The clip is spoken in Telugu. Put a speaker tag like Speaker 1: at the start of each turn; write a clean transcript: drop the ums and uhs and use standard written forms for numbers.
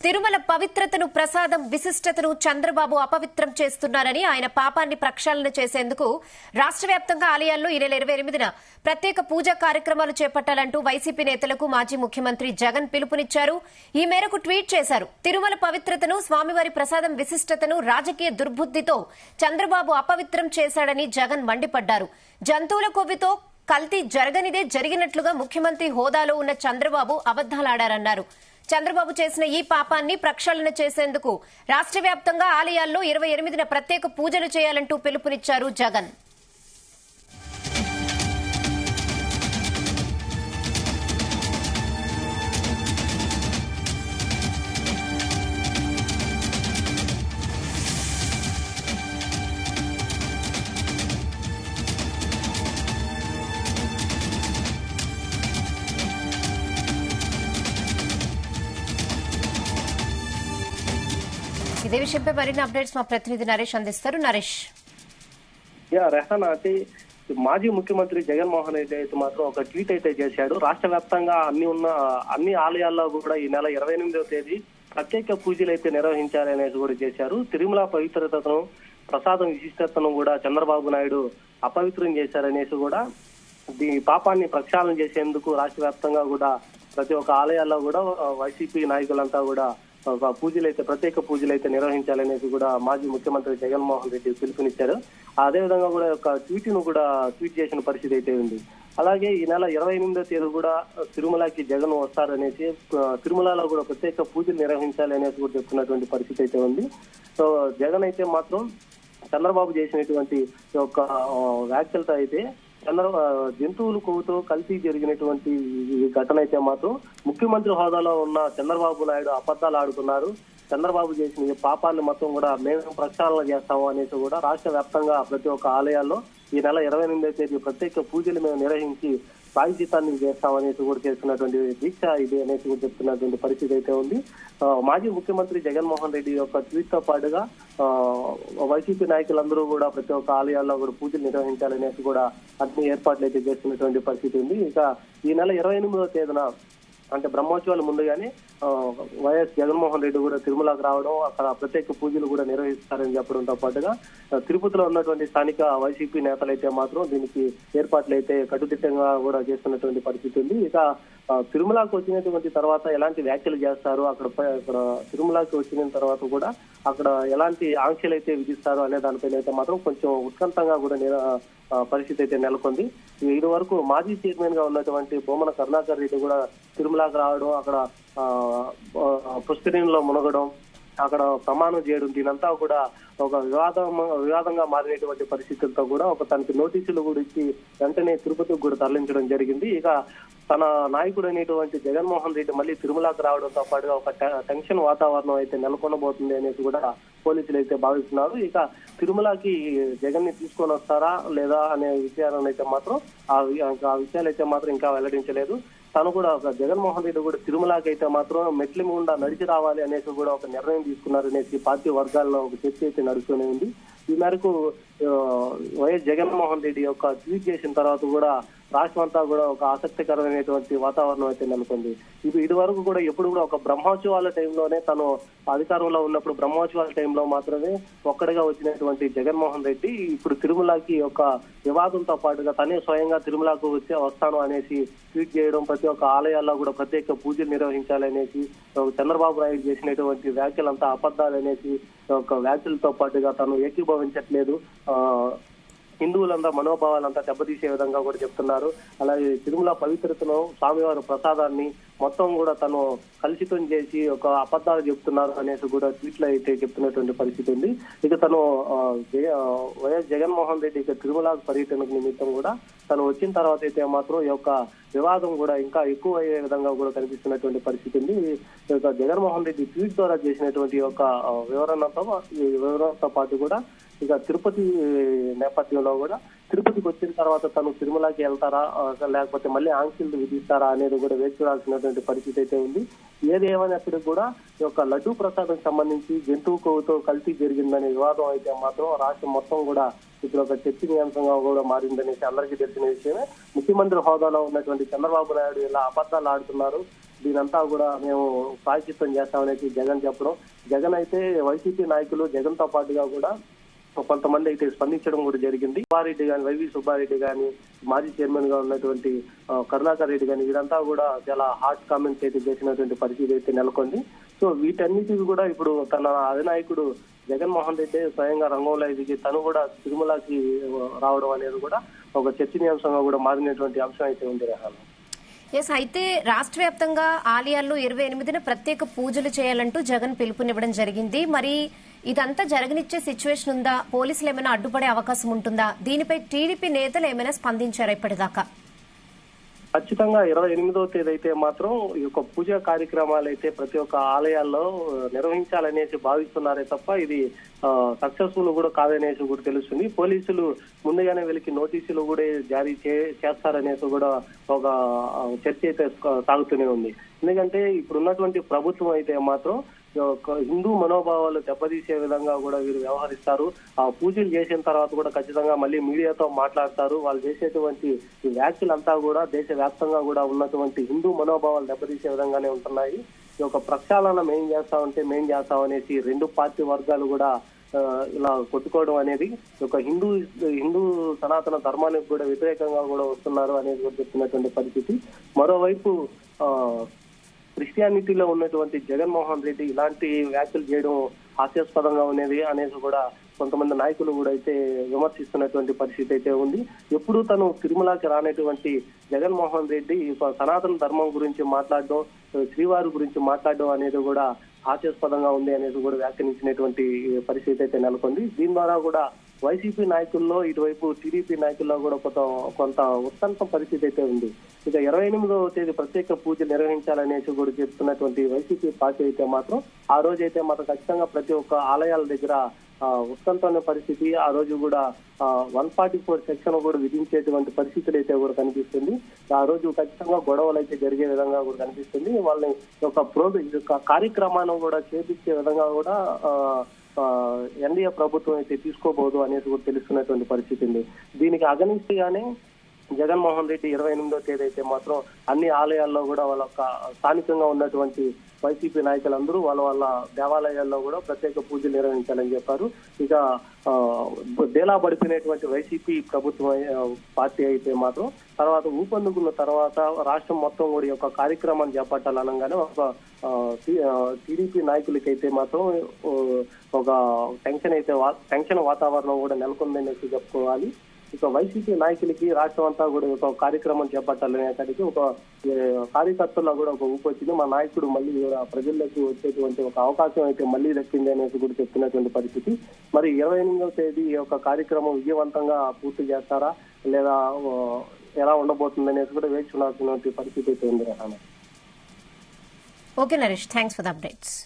Speaker 1: తిరుమల పవిత్రతను, ప్రసాదం విశిష్టతను చంద్రబాబు అపవిత్రం చేస్తున్నారని, ఆయన పాపాన్ని ప్రక్షాళన చేసేందుకు రాష్ట్ర వ్యాప్తంగా ఆలయాల్లో ఈ నెల 28న ప్రత్యేక పూజా కార్యక్రమాలు చేపట్టాలంటూ వైసీపీ నేతలకు మాజీ ముఖ్యమంత్రి జగన్ పిలుపునిచ్చారు. ఈ మేరకు ట్వీట్ చేశారు. తిరుమల పవిత్రతను, స్వామివారి ప్రసాదం విశిష్టతను రాజకీయ దుర్బుద్దితో చంద్రబాబు అపవిత్రం చేశాడని జగన్ మండిపడ్డారు. జంతువుల కొవ్వుతో కల్తీ జరగనిదే జరిగినట్లుగా ముఖ్యమంత్రి హోదాలో ఉన్న చంద్రబాబు అబద్దాలాడారన్నారు. చంద్రబాబు చేసిన ఈ పాపాన్ని ప్రక్షాళన చేసేందుకు రాష్ట్ర వ్యాప్తంగా ఆలయాల్లో 28న ప్రత్యేక పూజలు చేయాలంటూ పిలుపునిచ్చారు జగన్. ఇదే విషయంపై మరిన్ని అప్డేట్స్ మా ప్రతినిధి నరేష్ అందిస్తారు. నరేష్,
Speaker 2: రెహానా, అంటే మాజీ ముఖ్యమంత్రి జగన్మోహన్ రెడ్డి అయితే మాత్రం ఒక ట్వీట్ అయితే చేశాడు. రాష్ట్ర వ్యాప్తంగా అన్ని ఆలయాల్లో కూడా ఈ నెల 28వ తేదీ ప్రత్యేక పూజలు అయితే నిర్వహించాలనేది కూడా చేశారు. తిరుమల పవిత్రతను, ప్రసాదం విశిష్టతను కూడా చంద్రబాబు నాయుడు అపవిత్రం చేశారనేసి కూడా ఈ పాపాన్ని ప్రక్షాళన చేసేందుకు రాష్ట్ర వ్యాప్తంగా కూడా ప్రతి ఒక్క ఆలయాల్లో కూడా వైసీపీ నాయకులంతా కూడా ప్రత్యేక పూజలు అయితే నిర్వహించాలనేసి కూడా మాజీ ముఖ్యమంత్రి జగన్మోహన్ రెడ్డి పిలుపునిచ్చారు. అదేవిధంగా కూడా ఒక ట్వీట్ చేసిన పరిస్థితి అయితే ఉంది. అలాగే ఈ నెల 28వ తేదీ కూడా తిరుమలకి జగన్ వస్తారనేసి, తిరుమలలో కూడా ప్రత్యేక పూజలు నిర్వహించాలనేసి కూడా చెప్తున్నటువంటి పరిస్థితి అయితే ఉంది. సో జగన్ అయితే మాత్రం చంద్రబాబు చేసినటువంటి ఒక వ్యాఖ్యలతో అయితే జంతువుల కొవ్వుతో కల్తీ జరిగినటువంటి ఘటన అయితే మాత్రం ముఖ్యమంత్రి హోదాలో ఉన్న చంద్రబాబు నాయుడు అబద్దాలు ఆడుతున్నారు. చంద్రబాబు చేసిన ఈ పాపాన్ని మొత్తం కూడా మేము ప్రక్షాళన చేస్తాము అనేసి కూడా రాష్ట్ర వ్యాప్తంగా ప్రతి ఒక్క ఆలయాల్లో ఈ నెల 28వ తేదీ ప్రత్యేక పూజలు మేము నిర్వహించి బాధ్యతాన్ని చేస్తామనేసి కూడా చేస్తున్నటువంటి దీక్ష ఇది అనేసి కూడా చెప్తున్నటువంటి పరిస్థితి అయితే ఉంది. మాజీ ముఖ్యమంత్రి జగన్మోహన్ రెడ్డి యొక్క ట్వీట్ తో పాటుగా వైసీపీ నాయకులందరూ కూడా ప్రతి ఒక్క ఆలయాల్లో కూడా పూజలు నిర్వహించాలనేసి కూడా అన్ని ఏర్పాట్లు అయితే చేస్తున్నటువంటి పరిస్థితి ఉంది. ఇక ఈ నెల 28వ తేదీన అంటే బ్రహ్మోత్సవాల ముందుగానే వైఎస్ జగన్మోహన్ రెడ్డి కూడా తిరుమలకు రావడం, అక్కడ ప్రత్యేక పూజలు కూడా నిర్వహిస్తారని చెప్పడంతో పాటుగా తిరుపతిలో ఉన్నటువంటి స్థానిక వైసీపీ నేతలైతే మాత్రం దీనికి ఏర్పాట్లు అయితే కట్టుదిట్టంగా కూడా చేస్తున్నటువంటి పరిస్థితి ఉంది. ఇక తిరుమలకు వచ్చినటువంటి తర్వాత ఎలాంటి వ్యాఖ్యలు చేస్తారు, అక్కడ తిరుమలకి వచ్చిన తర్వాత కూడా అక్కడ ఎలాంటి ఆంక్షలు అయితే విధిస్తారు అనే దానిపైన అయితే మాత్రం కొంచెం ఉత్కంఠంగా కూడా పరిస్థితి అయితే నెలకొంది. ఇది వరకు మాజీ చైర్మన్ గా ఉన్నటువంటి బొమ్మన కరుణాకర్ రెడ్డి కూడా తిరుమలకు రావడం, అక్కడ పుష్కరిణిలో మునగడం, అక్కడ ప్రమాణం చేయడం, దీనంతా కూడా ఒక వివాదంగా మారినటువంటి పరిస్థితులతో కూడా తనకి నోటీసులు కూడా ఇచ్చి వెంటనే తిరుపతికి కూడా తరలించడం జరిగింది. ఇక తన నాయకుడు అనేటువంటి జగన్మోహన్ రెడ్డి మళ్ళీ తిరుమలకు రావడంతో పాటుగా ఒక టెన్షన్ వాతావరణం అయితే నెలకొనబోతుంది అనేసి కూడా పోలీసులు అయితే భావిస్తున్నారు. ఇక తిరుమలకి జగన్ ని తీసుకొని వస్తారా లేదా అనే విషయాలను అయితే మాత్రం ఆ విషయాలు అయితే మాత్రం ఇంకా వెల్లడించలేదు. తను కూడా జగన్మోహన్ రెడ్డి కూడా తిరుమలకి అయితే మాత్రం మెట్ల గుండా నడిచి రావాలి అనేసి కూడా ఒక నిర్ణయం తీసుకున్నారనేసి పార్టీ వర్గాల్లో ఒక చర్చ అయితే నడుస్తూనే ఉంది. ఈ మేరకు వైఎస్ జగన్మోహన్ రెడ్డి యొక్క ట్వీట్ చేసిన తర్వాత కూడా రాష్ట్రం అంతా కూడా ఒక ఆసక్తికరమైనటువంటి వాతావరణం అయితే నెలకొంది. ఇది వరకు కూడా ఎప్పుడు కూడా ఒక బ్రహ్మోత్సవాల టైంలోనే తను అధికారంలో ఉన్నప్పుడు బ్రహ్మోత్సవాల టైంలో మాత్రమే ఒక్కడిగా వచ్చినటువంటి జగన్మోహన్ రెడ్డి ఇప్పుడు తిరుమలకి ఒక వివాదంతో పాటుగా తనే స్వయంగా తిరుమలకు వస్తాను అనేసి ట్వీట్ చేయడం, ప్రతి ఒక్క ఆలయాల్లో కూడా ప్రత్యేక పూజలు నిర్వహించాలనేసి చంద్రబాబు నాయుడు చేసినటువంటి వ్యాఖ్యలంతా అబద్దాలనేసి ఒక వ్యాఖ్యలతో పాటుగా తను ఏకీభవించట్లేదు, హిందువులంతా మనోభావాలంతా దెబ్బతీసే విధంగా కూడా చెప్తున్నారు. అలాగే తిరుమల పవిత్రతను, స్వామివారి ప్రసాదాన్ని మొత్తం కూడా తను కలుషితం చేసి ఒక అబద్ధాలు చెప్తున్నారు అనేసి కూడా ట్వీట్లో అయితే చెప్తున్నటువంటి పరిస్థితి ఉంది. ఇక తను వైఎస్ జగన్మోహన్ రెడ్డి ఇక తిరుమల పర్యటనకు నిమిత్తం కూడా తను వచ్చిన తర్వాత అయితే మాత్రం ఈ యొక్క వివాదం కూడా ఇంకా ఎక్కువ అయ్యే విధంగా కూడా కనిపిస్తున్నటువంటి పరిస్థితి ఉంది. ఇక జగన్మోహన్ రెడ్డి ట్వీట్ ద్వారా చేసినటువంటి ఒక వివరణతో పాటు కూడా ఇక తిరుపతి నేపథ్యంలో కూడా తిరుపతికి వచ్చిన తర్వాత తను తిరుమలకి వెళ్తారా లేకపోతే మళ్ళీ ఆంక్షలు విధిస్తారా అనేది కూడా వేచి చూడాల్సినటువంటి పరిస్థితి అయితే ఉంది. ఏది ఏమైనప్పటికీ కూడా ఈ యొక్క లడ్డూ ప్రసాదం సంబంధించి జంతువు కొవ్వుతో కల్తీ జరిగిందనే వివాదం అయితే మాత్రం రాష్ట్రం మొత్తం కూడా ఇప్పుడు ఒక చర్చనీయాంశంగా కూడా మారిందనేసి అందరికీ తెలిసిన విషయమే. ముఖ్యమంత్రి హోదాలో ఉన్నటువంటి చంద్రబాబు నాయుడు ఇలా అబద్ధాలు ఆడుతున్నారు, దీనంతా కూడా మేము ప్రాయశ్చిత్తం చేస్తామనేసి జగన్ చెప్పడం. జగన్ అయితే వైసీపీ నాయకులు జగన్ తో పాటుగా కూడా కొంతమంది అయితే స్పందించడం కూడా జరిగింది. సుబ్బారెడ్డి గాని, వైవి సుబ్బారెడ్డి గాని, మాజీ చైర్మన్ గా ఉన్నటువంటి కరుణాకర్ రెడ్డి గాని, వీరంతా కూడా చాలా హాట్ కామెంట్స్ అయితే చేసినటువంటి పరిస్థితి అయితే నెలకొంది. సో వీటన్నిటికి కూడా ఇప్పుడు తన అధినాయకుడు జగన్మోహన్ రెడ్డి స్వయంగా రంగంలో దిగి తను కూడా తిరుమలకి రావడం అనేది కూడా ఒక చర్చనీయాంశంగా కూడా మారినటువంటి అంశం అయితే ఉంది. రెహానా,
Speaker 1: ఎస్, అయితే రాష్ట్ర వ్యాప్తంగా ఆలయాల్లో 28న ప్రత్యేక పూజలు చేయాలంటూ జగన్ పిలుపునివ్వడం జరిగింది. మరి ఇదంతా జరగనిచ్చే సిచ్యువేషన్ ఉందా? పోలీసులు ఏమైనా అడ్డుపడే అవకాశం ఉంటుందా? దీనిపై టీడీపీ నేతలు ఏమైనా స్పందించారా ఇప్పటిదాకా?
Speaker 2: ఖచ్చితంగా 28వ తేదీ అయితే మాత్రం ఈ యొక్క పూజా కార్యక్రమాలు అయితే ప్రతి ఒక్క ఆలయాల్లో నిర్వహించాలనేసి భావిస్తున్నారే తప్ప ఇది సక్సెస్ఫుల్ కూడా కాదనేసి కూడా తెలుస్తుంది. పోలీసులు ముందుగానే వీళ్ళకి నోటీసులు కూడా జారీ చేస్తారనేసి కూడా ఒక చర్చ అయితే సాగుతూనే ఉంది. ఎందుకంటే ఇప్పుడు ఉన్నటువంటి ప్రభుత్వం అయితే మాత్రం హిందూ మనోభావాలు దెబ్బతీసే విధంగా కూడా వీరు వ్యవహరిస్తారు. ఆ పూజలు చేసిన తర్వాత కూడా ఖచ్చితంగా మళ్ళీ మీడియాతో మాట్లాడతారు. వాళ్ళు చేసేటువంటి వ్యాఖ్యలంతా కూడా దేశవ్యాప్తంగా కూడా ఉన్నటువంటి హిందూ మనోభావాలు దెబ్బతీసే విధంగానే ఉంటున్నాయి. ఈ యొక్క ప్రక్షాళన మేం చేస్తామనేసి రెండు పార్టీ వర్గాలు కూడా ఇలా కొట్టుకోవడం అనేది ఒక హిందూ సనాతన ధర్మానికి కూడా వ్యతిరేకంగా కూడా వస్తున్నారు అనేది కూడా చెప్తున్నటువంటి పరిస్థితి. మరోవైపు క్రిస్టియానిటీలో ఉన్నటువంటి జగన్మోహన్ రెడ్డి ఇలాంటి వ్యాఖ్యలు చేయడం హాస్యాస్పదంగా ఉన్నది అనేసి కూడా కొంతమంది నాయకులు కూడా అయితే విమర్శిస్తున్నటువంటి పరిస్థితి అయితే ఉంది. ఎప్పుడు తను తిరుమలకి రానటువంటి జగన్మోహన్ రెడ్డి సనాతన ధర్మం గురించి మాట్లాడడం, శ్రీవారి గురించి మాట్లాడడం అనేది కూడా హాస్యాస్పదంగా ఉంది అనేది కూడా వ్యాఖ్యానించినటువంటి పరిస్థితి అయితే నెలకొంది. దీని ద్వారా కూడా వైసీపీ నాయకుల్లో ఇటువైపు టీడీపీ నాయకుల్లో కూడా కొంత ఉత్కంఠ పరిస్థితి అయితే ఉంది. ఇక 28వ తేదీ ప్రత్యేక పూజలు నిర్వహించాలనేసి కూడా చెప్తున్నటువంటి వైసీపీ పార్టీ అయితే మాత్రం ఆ రోజు అయితే మాత్రం ఖచ్చితంగా ప్రతి ఒక్క ఆలయాల దగ్గర ఉత్కంఠ పరిస్థితి, ఆ రోజు కూడా 144 సెక్షన్ కూడా విధించేటువంటి పరిస్థితులు అయితే కూడా కనిపిస్తుంది. ఆ రోజు ఖచ్చితంగా గొడవలు అయితే జరిగే విధంగా కూడా కనిపిస్తుంది. వాళ్ళని ఒక కార్యక్రమాన్ని కూడా చేపించే విధంగా కూడా ఎన్డీఏ ప్రభుత్వం అయితే తీసుకోబోదు అనేది కూడా తెలుస్తున్నటువంటి పరిస్థితి ఉంది. దీనికి అగనిస్ట్గానే జగన్మోహన్ రెడ్డి 28వ తేదీ అయితే మాత్రం అన్ని ఆలయాల్లో కూడా వాళ్ళ స్థానికంగా ఉన్నటువంటి వైసీపీ నాయకులందరూ వాళ్ళ దేవాలయాల్లో కూడా ప్రత్యేక పూజలు నిర్వహించాలని చెప్పారు. ఇక డేలా పడిపోయినటువంటి వైసీపీ ప్రభుత్వం పార్టీ అయితే మాత్రం తర్వాత ఊపందుకున్న తర్వాత రాష్ట్రం మొత్తం కూడా యొక్క కార్యక్రమాన్ని చేపట్టాలనగానే ఒక టీడీపీ నాయకులకైతే మాత్రం ఒక టెన్షన్ వాతావరణం కూడా నెలకొందనేసి చెప్పుకోవాలి. ఇక వైసీపీ నాయకులకి రాష్ట్రం అంతా కూడా ఒక కార్యక్రమం చేపట్టాలనేసరికి ఒక కార్యకర్తల్లో కూడా ఒక ఊపు వచ్చింది. మా నాయకుడు మళ్ళీ ప్రజల్లోకి వచ్చేటువంటి ఒక అవకాశం అయితే మళ్ళీ దక్కింది అనేసి కూడా చెప్తున్నటువంటి పరిస్థితి. మరి 28వ తేదీ ఈ యొక్క కార్యక్రమం విజయవంతంగా పూర్తి చేస్తారా లేదా ఎలా ఉండబోతుంది అనేది కూడా వేచి చూడాల్సినటువంటి పరిస్థితి అయితే ఉంది.
Speaker 1: Okay Naresh, thanks for the updates.